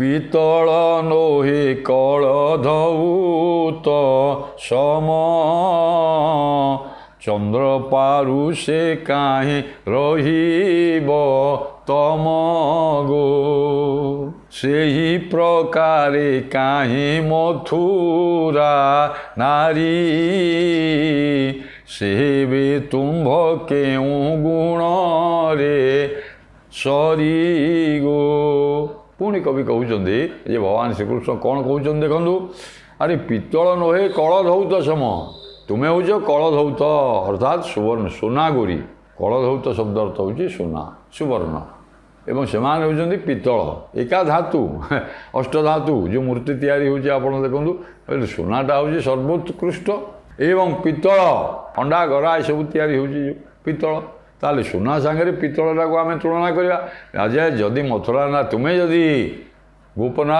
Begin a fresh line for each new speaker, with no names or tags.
ପିତଳ ନୋହି କଳ ଧଉତ ସମ ଚନ୍ଦ୍ର ପାରୁ ସେ କାହିଁ ରହିବ ତମ ଗୋ ସେହି ପ୍ରକାରେ କାହିଁ ମଥୁରା ନାରୀ ସେ ବି ତୁମ୍ଭ କେଉଁ ଗୁଣରେ ସରିଗୋ। ପୁଣି କବି କହୁଛନ୍ତି ଯେ ଭଗବାନ ଶ୍ରୀକୃଷ୍ଣ କ'ଣ କହୁଛନ୍ତି ଦେଖନ୍ତୁ, ଆରେ ପିତ୍ତଳ ନୁହେଁ କଳ ଧୌତ ସମ, ତୁମେ ହେଉଛ କଳ ଧୌତ ଅର୍ଥାତ୍ ସୁବର୍ଣ୍ଣ ସୁନା ଗୋରି। କଳ ଧୌତ ଶବ୍ଦ ଅର୍ଥ ହେଉଛି ସୁନା ସୁବର୍ଣ୍ଣ, ଏବଂ ସେମାନେ ହେଉଛନ୍ତି ପିତ୍ତଳ, ଏକା ଧାତୁ ଅଷ୍ଟଧାତୁ। ଯେଉଁ ମୂର୍ତ୍ତି ତିଆରି ହେଉଛି ଆପଣ ଦେଖନ୍ତୁ, ସୁନାଟା ହେଉଛି ସର୍ବୋତ୍କୃଷ୍ଟ ଏବଂ ପିତ୍ତଳ ଅଣ୍ଡା ଗରା ଏସବୁ ତିଆରି ହେଉଛି ଯେଉଁ ପିତ୍ତଳ, ତାହେଲେ ସୁନା ସାଙ୍ଗରେ ପିତ୍ତଳଟାକୁ ଆମେ ତୁଳନା କରିବା। ରାଜା ଯଦି ମଥୁରା ନା ତୁମେ ଯଦି ଗୋପନା